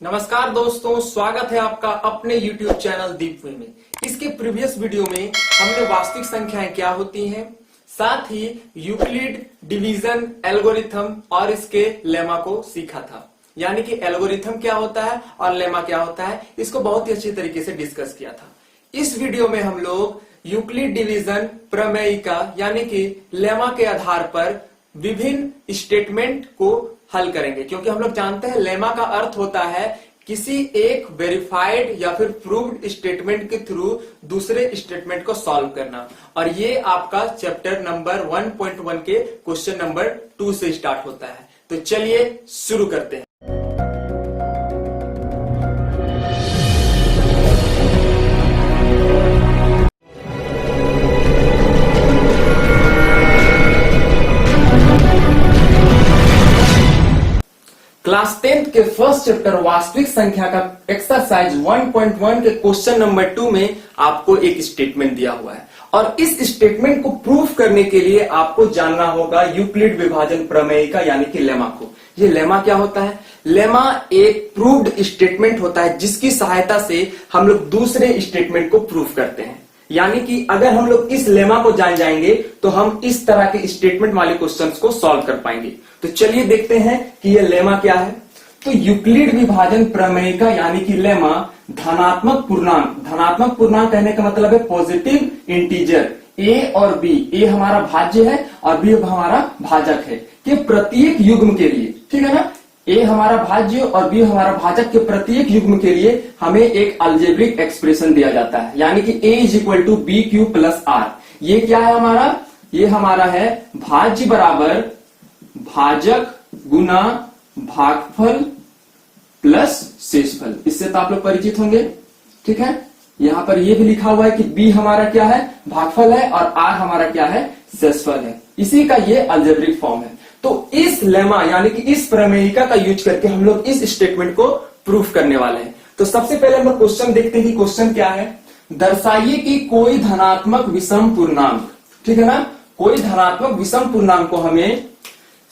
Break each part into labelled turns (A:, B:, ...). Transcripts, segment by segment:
A: नमस्कार दोस्तों, स्वागत है आपका अपने YouTube चैनल दीपवी में। इसके प्रीवियस वीडियो में हमने वास्तविक संख्याएं क्या होती हैं, साथ ही यूक्लिड डिवीजन एल्गोरिथम और इसके लेमा को सीखा था। यानी कि एल्गोरिथम क्या होता है और लेमा क्या होता है, इसको बहुत ही अच्छी तरीके से डिस्कस किया था। इस वीडियो में हम लोग यूक्लिड डिवीजन प्रमेयिका यानी कि लेमा के आधार पर विभिन्न स्टेटमेंट को हल करेंगे, क्योंकि हम लोग जानते हैं लेमा का अर्थ होता है किसी एक वेरीफाइड या फिर प्रूव्ड स्टेटमेंट के थ्रू दूसरे स्टेटमेंट को सॉल्व करना। और ये आपका चैप्टर नंबर 1.1 के क्वेश्चन नंबर 2 से स्टार्ट होता है। तो चलिए शुरू करते हैं। क्लास 10th के फर्स्ट चैप्टर वास्तविक संख्या का एक्सरसाइज 1.1 के क्वेश्चन नंबर 2 में आपको एक स्टेटमेंट दिया हुआ है और इस स्टेटमेंट को प्रूफ करने के लिए आपको जानना होगा यूक्लिड विभाजन प्रमेयिका यानी कि लेमा को। ये लेमा क्या होता है? लेमा एक प्रूव्ड स्टेटमेंट होता है जिसकी सहायता से हम लोग दूसरे स्टेटमेंट को प्रूफ करते हैं। यानी कि अगर हम लोग इस लेमा को जान जाएंगे तो हम इस तरह के स्टेटमेंट वाले क्वेश्चंस को सॉल्व कर पाएंगे। तो चलिए देखते हैं कि यह लेमा क्या है। तो यूक्लिड विभाजन प्रमेयिका यानी कि लेमा धनात्मक पूर्णांक कहने का मतलब है पॉजिटिव इंटीजर a और b, a हमारा भाज्य है और b हमारा भाजक है, कि प्रत्येक युग्म के लिए, ठीक है ना, a हमारा भाज्य और b हमारा भाजक के प्रत्येक युग्म के लिए हमें एक अलजेब्रिक एक्सप्रेशन दिया जाता है। यानी कि a = bq + r। ये क्या है हमारा? ये हमारा है भाज्य बराबर भाजक गुना भागफल प्लस शेषफल। इससे तो आप लोग परिचित होंगे, ठीक है। यहां पर ये भी लिखा हुआ है कि b हमारा क्या है? भागफल है और r हमारा क्या है? शेषफल है। इसी का ये अलजेब्रिक फॉर्म है। तो इस लेमा यानी कि इस प्रमेयिका का यूज करके हम लोग इस स्टेटमेंट को प्रूफ करने वाले हैं। तो सबसे पहले हम लोग क्वेश्चन देखते हैं कि क्वेश्चन क्या है। दर्शाइए कि कोई धनात्मक विषम पूर्णांक, ठीक है ना, कोई धनात्मक विषम पूर्णांक को हमें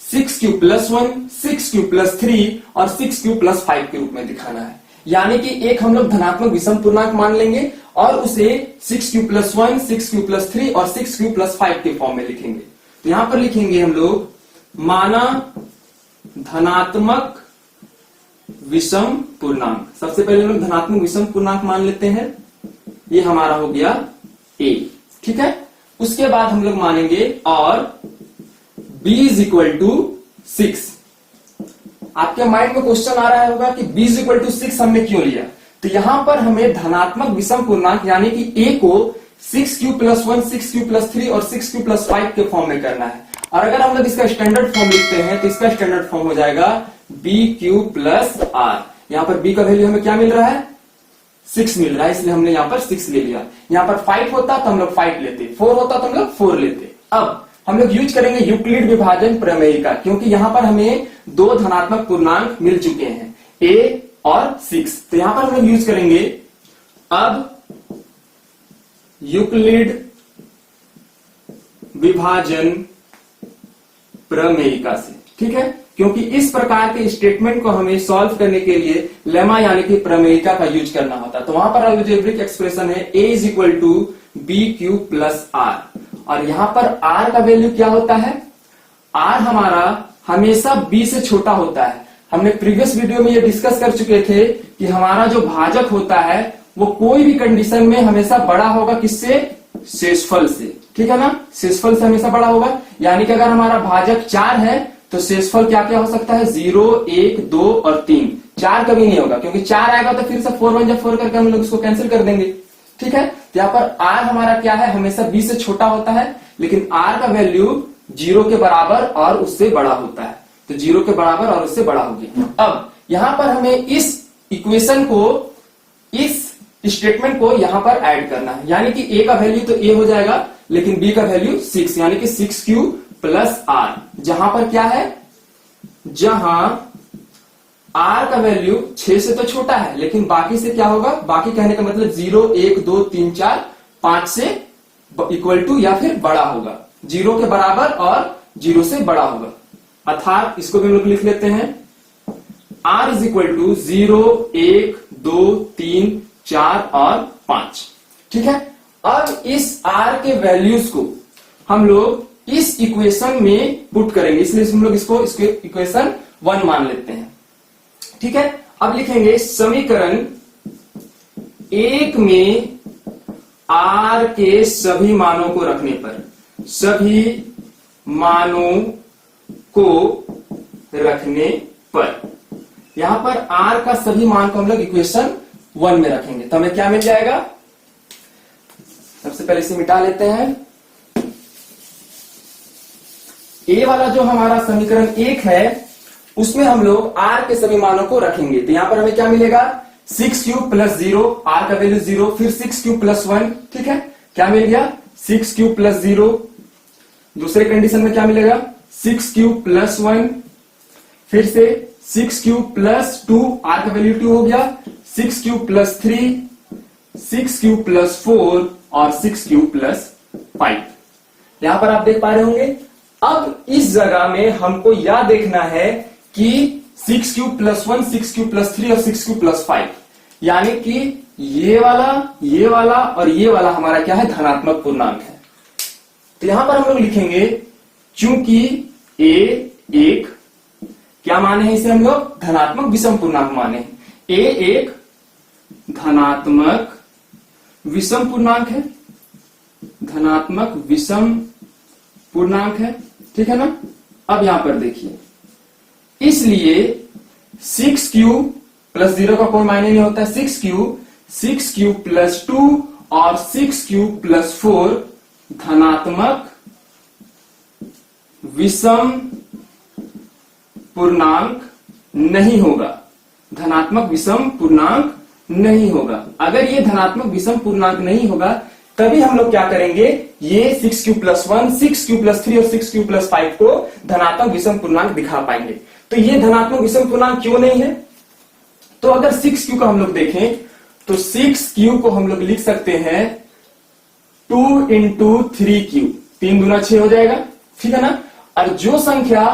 A: 6q + 1, 6q + 3 और 6q + 5 के रूप में दिखाना है। यानी कि एक हम लोग धनात्मक विषम पूर्णांक मान लेंगे और उसे 6q + 1, 6q + 3 और 6q + 5 के फॉर्म में लिखेंगे। तो यहां पर लिखेंगे हम लोग माना धनात्मक विषम पूर्णांक। सबसे पहले हम लोग धनात्मक विषम पूर्णांक मान लेते हैं। ये हमारा हो गया a, ठीक है। उसके बाद हम लोग मानेंगे और b = 6। आपके माइंड में क्वेश्चन आ रहा होगा कि b = 6 हमने क्यों लिया। तो यहां पर हमें धनात्मक विषम पूर्णांक यानी कि a को 6q + 1, 6q + 3 और 6q + 5 के फॉर्म में करना है। और अगर हम लोग इसका स्टैंडर्ड फॉर्म लिखते हैं तो इसका स्टैंडर्ड फॉर्म हो जाएगा bq + r। यहां पर b का वैल्यू हमें क्या मिल रहा है? 6 मिल रहा है, इसलिए हमने यहां पर 6 ले लिया। यहां पर 5 होता तो हम लोग 5 लेते, 4 होता तो हम लोग 4 लेते। अब हम लोग यूज करेंगे यूक्लिड विभाजन प्रमेयिका, क्योंकि यहां पर हमें दो धनात्मक पूर्णांक मिल चुके हैं, a और 6। तो यहां पर हम लोग यूज करेंगे अब यूक्लिड विभाजन प्रमेयिका से, ठीक है, क्योंकि इस प्रकार के स्टेटमेंट को हमें सॉल्व करने के लिए लेमा यानी कि प्रमेयिका का यूज करना होता है। तो वहां पर अलजेब्रिक एक्सप्रेशन है a = bq + r। और यहां पर r का वैल्यू क्या होता है? r हमारा हमेशा b से छोटा होता है। हमने प्रीवियस वीडियो में ये डिस्कस कर चुके थे कि हमारा जो भाजक होता है वो कोई भी कंडीशन में हमेशा बड़ा होगा, किससे? शेषफल से, ठीक है ना, शेषफल से हमेशा बड़ा होगा। यानी कि अगर हमारा भाजक 4 है तो शेषफल क्या क्या हो सकता है? 0, 1, 2 और 3। 4 कभी नहीं होगा, क्योंकि 4 आएगा तो फिर से 4 1 4 करके हम लोग इसको कैंसिल कर देंगे, ठीक है। तो यहाँ पर r हमारा क्या है? हमेशा b से छोटा होता है, लेकिन r का वैल्यू 0 के बराबर और उससे बड़ा होता है। तो 0 के बराबर और उससे बड़ा हो गया। अब यहां पर हमें इस इक्वेशन को, इस स्टेटमेंट को यहां पर ऐड करना है। यानी कि a का वैल्यू तो a हो जाएगा, लेकिन b का वैल्यू 6, यानी कि 6q + r। जहां पर क्या है? जहां r का वैल्यू 6 से तो छोटा है, लेकिन बाकी से क्या होगा? बाकी कहने का मतलब 0, 1, 2, 3, 4, 5 से इक्वल टू या फिर बड़ा होगा, 0 के बराबर और 0 से बड़ा होगा। अर्थात इसको भी हम लोग लिख लेते हैं r इज इक्वल टू 0, 1, 2, 3, 4 और 5। ठीक है, अब इस r के वैल्यूज को हम लोग इस इक्वेशन में पुट करेंगे, इसलिए हम लोग इसको इक्वेशन 1 मान लेते हैं। ठीक है, अब लिखेंगे समीकरण 1 में r के सभी मानों को रखने पर, सभी मानों को रखने पर, यहां पर r का सभी मान को हम लोग इक्वेशन 1 में रखेंगे तो हमें क्या मिल जाएगा। सबसे पहले इसे मिटा लेते हैं। a वाला जो हमारा समीकरण 1 है उसमें हम लोग r के सभी मानों को रखेंगे तो यहां पर हमें क्या मिलेगा, 6 क्यूब प्लस 0, r का वैल्यू 0, फिर 6 क्यूब प्लस 1। ठीक है, क्या मिल गया, 6 क्यूब प्लस 0। दूसरे कंडीशन में क्या मिलेगा, 6 क्यूब प्लस 1, फिर से 6 क्यूब प्लस 2, r का वैल्यू 2 हो गया, 6 क्यूब प्लस 3, 6 क्यूब प्लस 4 और 6 क्यूब प्लस 5। यहां पर आप देख पा रहे होंगे। अब इस जगह में हमको यह देखना है कि 6 क्यूब प्लस 1, 6 क्यूब प्लस 3 और 6 क्यूब प्लस 5, यानी कि ये वाला और ये वाला हमारा क्या है, धनात्मक पूर्णांक है। तो यहां पर हम लोग लिखेंगे चूंकि a एक क्या माने हैं, इसे हम लोग धनात्मक विषम पूर्णांक माने हैं। a एक धनात्मक विषम पूर्णांक है, धनात्मक विषम पूर्णांक है। ठीक है ना। अब यहां पर देखिए, इसलिए 6 क्यूब प्लस 0 का कोई मायने नहीं होता है, 6 क्यूब प्लस 2 और 6 क्यूब प्लस 4 धनात्मक विषम पूर्णांक नहीं होगा, धनात्मक विषम पूर्णांक नहीं होगा। अगर ये धनात्मक विषम पूर्णांक नहीं होगा तभी हम लोग क्या करेंगे, ये 6 क्यूब प्लस 1, 6 क्यूब प्लस 3 और 6 क्यूब प्लस 5 को धनात्मक विषम पूर्णांक दिखा पाएंगे। तो ये धनात्मक विषम पूर्णांक क्यों नहीं है, तो अगर 6 क्यूब को हम लोग देखें तो 6 क्यूब को हम लोग लिख सकते हैं 2 इंटू 3 क्यूब, 3 दूना 6 हो जाएगा। ठीक है ना। और जो संख्या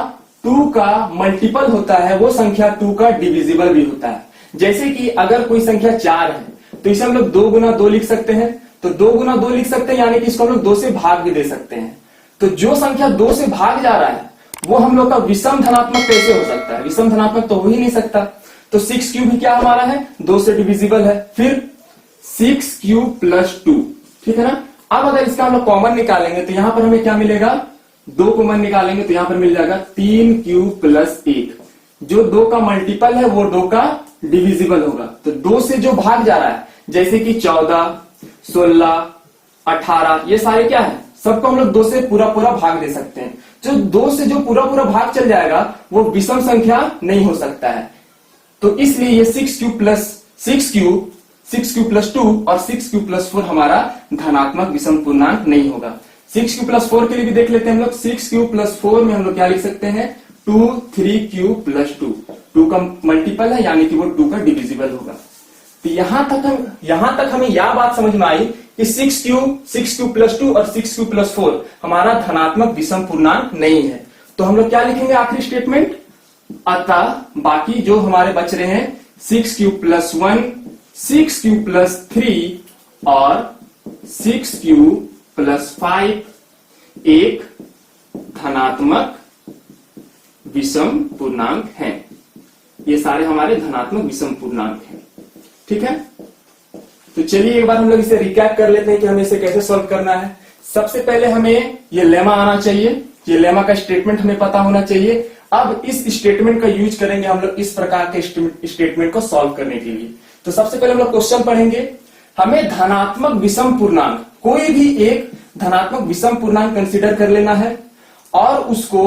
A: 2 का मल्टीपल होता है वो संख्या 2 का डिविजिबल भी होता है। जैसे कि अगर कोई संख्या 4 है तो इसे हम लोग 2 गुना 2 लिख सकते हैं, तो 2 गुना 2 लिख सकते हैं, यानी कि इसको हम लोग 2 से भाग भी दे सकते हैं। तो जो संख्या 2 से भाग जा रहा है वो हम लोग का विषम धनात्मक कैसे हो सकता है, विषम धनात्मक तो हो ही नहीं सकता। तो 6 क्यूब भी क्या हमारा है, 2 से डिविजिबल है। फिर 6 क्यूब प्लस 2, ठीक है ना। अब अगर इसका हम लोग कॉमन निकालेंगे तो यहां पर हमें क्या मिलेगा, 2 कॉमन निकालेंगे तो यहां पर मिल जाएगा 3 क्यूब प्लस 1। जो 2 का मल्टीपल है वो 2 का डिविजिबल होगा। तो 2 से जो भाग जा रहा है, जैसे कि 14, 16, 18, ये सारे क्या है, सबको हम लोग 2 से पूरा भाग दे सकते हैं। जो 2 से जो पूरा भाग चल जाएगा वो विषम संख्या नहीं हो सकता है। तो इसलिए ये 6 क्यूब प्लस 2 और 6 क्यूब प्लस 4 हमारा धनात्मक विषम पूर्णांक नहीं होगा। 6 क्यूब प्लस 4 के लिए भी देख लेते हैं हम लोग। 6 क्यूब प्लस 4 में हम लोग क्या लिख सकते हैं, 2, 3 क्यूब प्लस 2, 2 का मल्टीपल है यानी कि वो 2 का डिविजिबल होगा। तो यहां तक हमें यह बात समझ में आई कि 6 क्यूब प्लस 2 और 6 क्यूब प्लस 4 हमारा धनात्मक विषम पूर्णांक नहीं है। तो हम लोग क्या लिखेंगे आखिरी स्टेटमेंट, अतः बाकी जो हमारे बच रहे हैं 6 क्यूब प्लस 1, 6 क्यूब प्लस 3 और 6 क्यूब प्लस 5 एक धनात्मक विषम पूर्णांक है। ये सारे हमारे धनात्मक विषम पूर्णांक हैं। ठीक है। तो चलिए एक बार हम लोग इसे रिकैप कर लेते हैं कि हमें इसे कैसे सॉल्व करना है। सबसे पहले हमें ये लेमा आना चाहिए, ये लेमा का स्टेटमेंट हमें पता होना चाहिए। अब इस स्टेटमेंट का यूज करेंगे हम लोग इस प्रकार के स्टेटमेंट को सॉल्व करने के लिए। तो सबसे पहले हम लोग क्वेश्चन पढ़ेंगे। हमें धनात्मक विषम पूर्णांक, कोई भी एक धनात्मक विषम पूर्णांक कंसीडर कर लेना है और उसको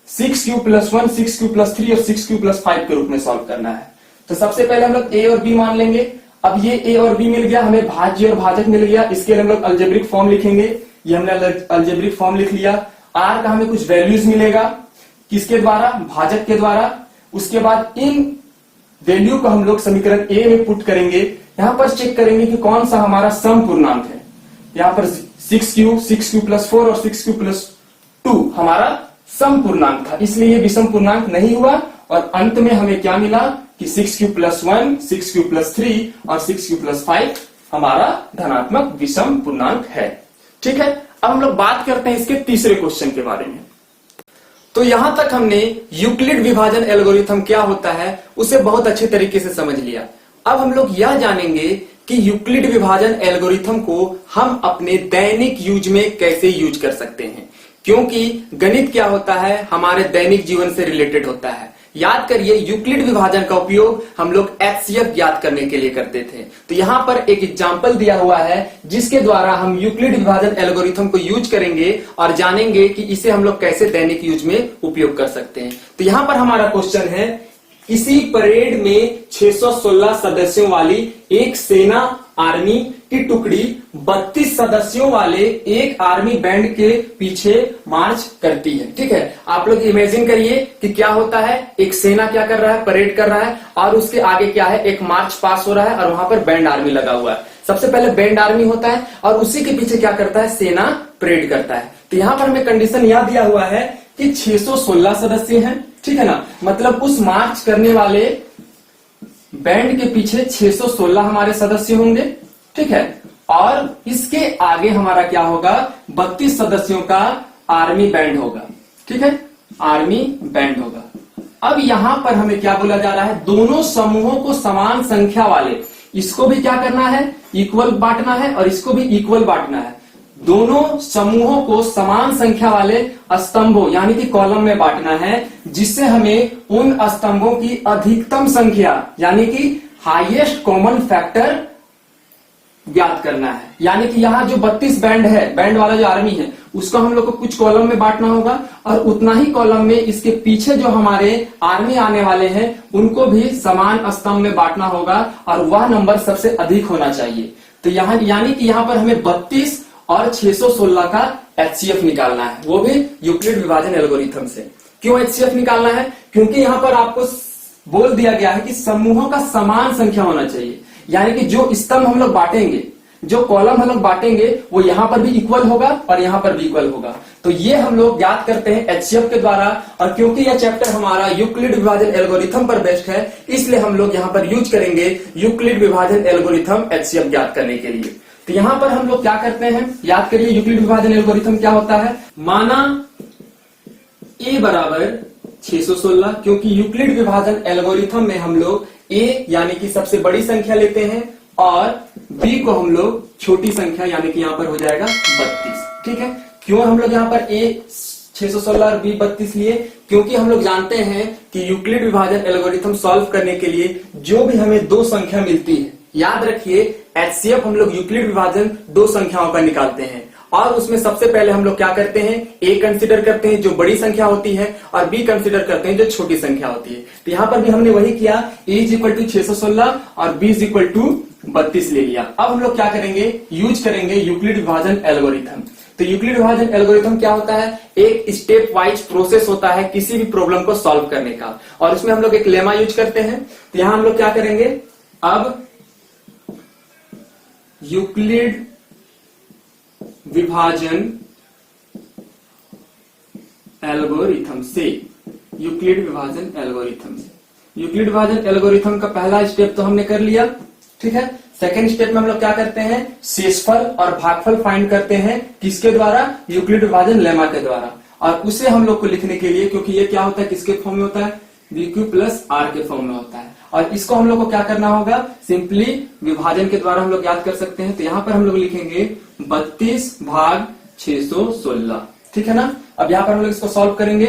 A: 6 क्यूब प्लस 1, 6 क्यूब प्लस 3 और 6 क्यूब प्लस 5 के रूप में सॉल्व करना है। तो सबसे पहले हम लोग ए और बी मान लेंगे। अब ये ए और बी मिल गया, हमें भाज्य और भाजक मिल गया। इसके लिए हम लोग अलजेब्रिक फॉर्म लिखेंगे। ये हमने अलजेब्रिक फॉर्म लिख लिया। आर का हमें कुछ वैल्यूज मिलेगा, किसके द्वारा, भाजक के द्वारा। उसके बाद इन वैल्यू को हम लोग समीकरण ए में पुट करेंगे। यहां पर चेक करेंगे कि कौन सा हमारा सम पूर्णांक है। यहां पर 6 क्यूब प्लस 4 और 6 क्यूब प्लस 2 हमारा सम पूर्णांक था, इसलिए ये विषम पूर्णांक नहीं हुआ और अंत में हमें क्या मिला कि 6q+1, 6q+3 और 6q+5 हमारा धनात्मक विषम पूर्णांक है। ठीक है, अब हम लोग बात करते हैं इसके तीसरे क्वेश्चन के बारे में। तो यहां तक हमने यूक्लिड विभाजन एल्गोरिथम क्या होता है उसे बहुत अच्छे तरीके से समझ लिया। अब हम लोग यह जानेंगे कि यूक्लिड विभाजन एल्गोरिथम को हम अपने दैनिक यूज में कैसे यूज कर सकते हैं, क्योंकि गणित क्या होता है हमारे दैनिक जीवन से रिलेटेड होता है। याद करिए, यूक्लिड विभाजन का उपयोग हम लोग एचसीएफ ज्ञात करने के लिए करते थे। तो यहां पर एक एग्जांपल दिया हुआ है जिसके द्वारा हम यूक्लिड विभाजन एल्गोरिथम को यूज करेंगे और जानेंगे कि इसे हम लोग कैसे दैनिक यूज में उपयोग कर सकते हैं। तो यहां पर हमारा क्वेश्चन है, किसी परेड में 616 सदस्यों वाली एक सेना आर्मी की टुकड़ी 32 सदस्यों वाले एक आर्मी बैंड के पीछे मार्च करती है। ठीक है, आप लोग इमेजिन करिए कि क्या होता है, एक सेना क्या कर रहा है, परेड कर रहा है और उसके आगे क्या है, एक मार्च पास हो रहा है और वहां पर बैंड आर्मी लगा हुआ है। सबसे पहले बैंड आर्मी होता है और उसी के पीछे क्या करता है, सेना परेड करता है। तो यहां पर हमें कंडीशन याद दिया हुआ है कि 616 सदस्य हैं। ठीक है ना, मतलब उस मार्च करने वाले बैंड के पीछे 616 हमारे सदस्य होंगे। ठीक है, और इसके आगे हमारा क्या होगा, 32 सदस्यों का आर्मी बैंड होगा। ठीक है, आर्मी बैंड होगा। अब यहां पर हमें क्या बोला जा रहा है, दोनों समूहों को समान संख्या वाले, इसको भी क्या करना है, इक्वल बांटना है और इसको भी इक्वल बांटना है। दोनों समूहों को समान संख्या वाले स्तंभों यानी कि कॉलम में बांटना है, जिससे हमें उन स्तंभों की अधिकतम संख्या यानी कि हाईएस्ट कॉमन फैक्टर ज्ञात करना है। यानी कि यहाँ जो 32 बैंड है, बैंड वाला जो आर्मी है, उसको हम लोग को कुछ कॉलम में बांटना होगा और उतना ही कॉलम में इसके पीछे जो हमारे आर्मी आने वाले हैं उनको भी समान स्तंभ में बांटना होगा और वह नंबर सबसे अधिक होना चाहिए। तो यहाँ यानी कि यहाँ पर हमें 32 और 616 का एचसीएफ निकालना है, वो भी यूक्लिड विभाजन एल्गोरिथम से। क्यों एचसीएफ निकालना है, क्योंकि यहाँ पर आपको बोल दिया गया है कि समूहों का समान संख्या होना चाहिए। यानी कि जो स्तंभ हम लोग बांटेंगे, जो कॉलम हम लोग बांटेंगे, वो यहां पर भी इक्वल होगा और यहां पर भी इक्वल होगा। तो ये हम लोग ज्ञात करते हैं एचसीएफ के द्वारा। और क्योंकि यह चैप्टर हमारा यूक्लिड विभाजन एल्गोरिथम पर बेस्ड है, इसलिए हम लोग यहां पर यूज करेंगे यूक्लिड विभाजन एल्गोरिथम एचसीएफ ज्ञात करने के लिए। तो यहां पर हम लोग क्या करते हैं, याद करिए यूक्लिड विभाजन एल्गोरिथम क्या होता है। माना a बराबर 616, क्योंकि यूक्लिड विभाजन एल्गोरिथम में हम लोग a यानी कि सबसे बड़ी संख्या लेते हैं और b को हम लोग छोटी संख्या यानी कि यहां पर हो जाएगा 32। ठीक है, क्यों हम लोग यहां पर a 616 और b 32 लिए, क्योंकि हम लोग जानते हैं कि यूक्लिड विभाजन एल्गोरिथम सॉल्व करने के लिए जो भी हमें दो संख्या मिलती है, याद रखिए एचसीएफ हम लोग यूक्लिड विभाजन दो संख्याओं का निकालते हैं और उसमें सबसे पहले हम लोग क्या करते हैं, ए कंसीडर करते हैं जो बड़ी संख्या होती है और बी कंसीडर करते हैं जो छोटी संख्या होती है। तो यहां पर भी हमने वही किया, ए इज इक्वल टू 616 और बी इज इक्वल टू 32 ले लिया। अब हम लोग क्या करेंगे, यूज करेंगे यूक्लिड विभाजन एल्गोरिथम। तो यूक्लिड विभाजन एल्गोरिथम क्या होता है, एक स्टेप वाइज प्रोसेस होता है किसी भी प्रॉब्लम को सॉल्व करने का, और उसमें हम लोग एक लेमा यूज करते हैं। तो यहां हम लोग क्या करेंगे, अब यूक्लिड विभाजन एल्गोरिथम से, यूक्लिड विभाजन एल्गोरिथम से, यूक्लिड विभाजन एल्गोरिथम का पहला स्टेप तो हमने कर लिया। ठीक है, सेकंड स्टेप में हम लोग क्या करते हैं, शेषफल और भागफल फाइंड करते हैं, किसके द्वारा, यूक्लिड विभाजन लेमा के द्वारा। और उसे हम लोग को लिखने के लिए, क्योंकि ये क्या होता है, किसके फॉर्म में होता है, BQ प्लस R के फॉर्म में होता है, और इसको हम लोग को क्या करना होगा, सिंपली विभाजन के द्वारा हम लोग याद कर सकते हैं। तो यहां पर हम लोग लिखेंगे 32 भाग 616। ठीक है ना, अब यहां पर हम लोग इसको सॉल्व करेंगे।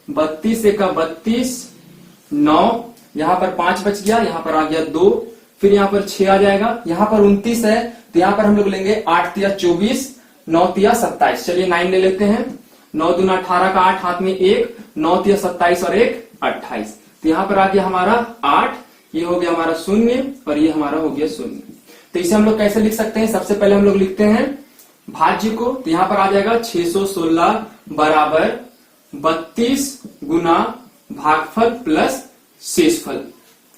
A: 32 का 32, 9, यहां पर 5 बच गया, यहां पर आ गया 2, फिर यहां पर 6 आ जाएगा, यहां पर 29 है, तो यहां पर हम लोग लेंगे 8 तिया 24, 9 तिया 27। चलिए 9 ले लेते हैं, 9 दूना 18 का 8 हाथ में 1, 9 तिया 27 और 1 28। तो यहां पर आ गया हमारा 8, ये हो गया हमारा 0 और ये हमारा हो गया 0। तो इसे हम लोग कैसे लिख सकते हैं, सबसे पहले हम लोग लिखते हैं भाज्य को। तो यहां पर आ जाएगा 616 बराबर 32 गुना भागफल प्लस शेषफल।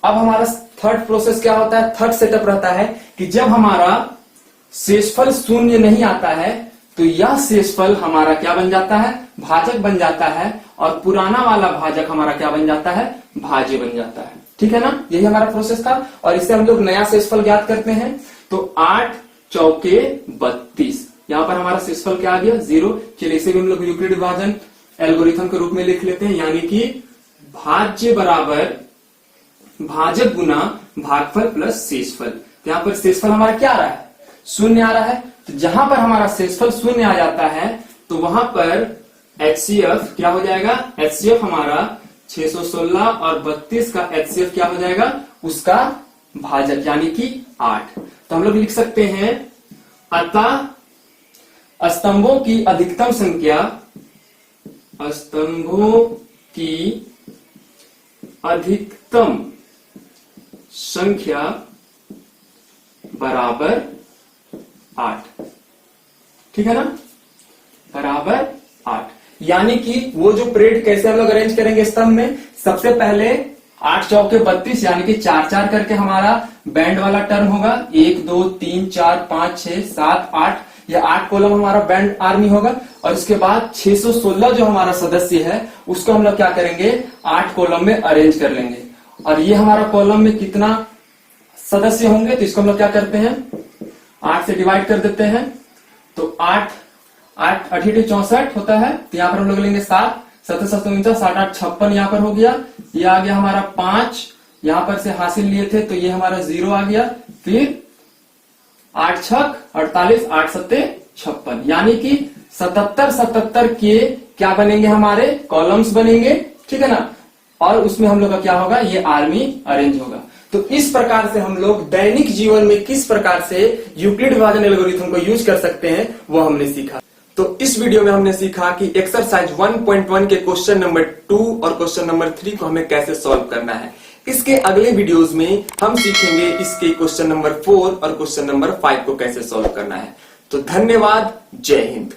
A: अब हमारा थर्ड प्रोसेस क्या होता है, थर्ड सेटअप रहता है कि जब हमारा शेषफल 0 नहीं आता है तो यह शेषफल हमारा क्या बन जाता है, भाजक बन जाता है, और पुराना वाला भाजक हमारा क्या बन जाता है, भाज्य बन जाता है। ठीक है ना, यही हमारा प्रोसेस था। और इससे हम लोग नया शेषफल ज्ञात करते हैं। तो 8 चौके 32, यहां पर हमारा शेषफल क्या आ गया, 0। चलिए इसे भी हम लोग यूक्लिड विभाजन एल्गोरिथम के रूप में लिख लेते हैं, यानी कि भाज्य बराबर भाजक गुना भागफल प्लस शेषफल। तो यहाँ पर शेषफल हमारा क्या आ रहा है, शून्य आ रहा है। तो जहां पर हमारा शेषफल शून्य आ जाता है तो वहां पर HCF क्या हो जाएगा, HCF हमारा 616 और 32 का HCF क्या हो जाएगा, उसका भाजक यानी कि 8। तो हम लोग लिख सकते हैं अतः स्तंभों की अधिकतम संख्या, स्तंभों की अधिकतम संख्या बराबर 8। ठीक है ना, बराबर 8। यानी कि वो जो परेड कैसे हम लोग अरेंज करेंगे स्तंभ में, सबसे पहले 8 चौके 32 यानी कि 4-4 करके हमारा बैंड वाला टर्म होगा। 1 2 3 4 5 6 7 8, यह 8 कॉलम हमारा बैंड आर्मी होगा। और इसके बाद 616 जो हमारा सदस्य है उसको हम लोग क्या करेंगे, 8 कॉलम में अरेंज कर लेंगे। और ये हमारा कॉलम में कितना सदस्य होंगे, तो इसको हम लोग क्या करते हैं, 8 से डिवाइड कर देते हैं। तो 8 8 8 64 होता है। तो यहाँ पर हम लोग लेंगे 7 7 7 49 7 8 56, यहाँ पर हो गया। ये आ गया हमारा 5, यहाँ पर से हासिल लिए थे तो ये हमारा 0 आ गया। फिर 8 6 48 8 7 56, यानी कि 77 77 के क्या बनेंगे, हमारे कॉलम्स बनेंगे। ठीक है ना, और उसमें हम लोग का क्या होगा, ये आर्मी अरेंज होगा। तो इस प्रकार से हम लोग दैनिक जीवन में किस प्रकार से यूक्लिड विभाजन एल्गोरिथम को यूज कर सकते हैं वो हमने सीखा। तो इस वीडियो में हमने सीखा कि एक्सरसाइज 1.1 के क्वेश्चन नंबर 2 और क्वेश्चन नंबर 3 को हमें कैसे सॉल्व करना है। इसके अगले वीडियोस में हम सीखेंगे इसके क्वेश्चन नंबर 4 और क्वेश्चन नंबर 5 को कैसे सॉल्व करना है। तो धन्यवाद, जय हिंद।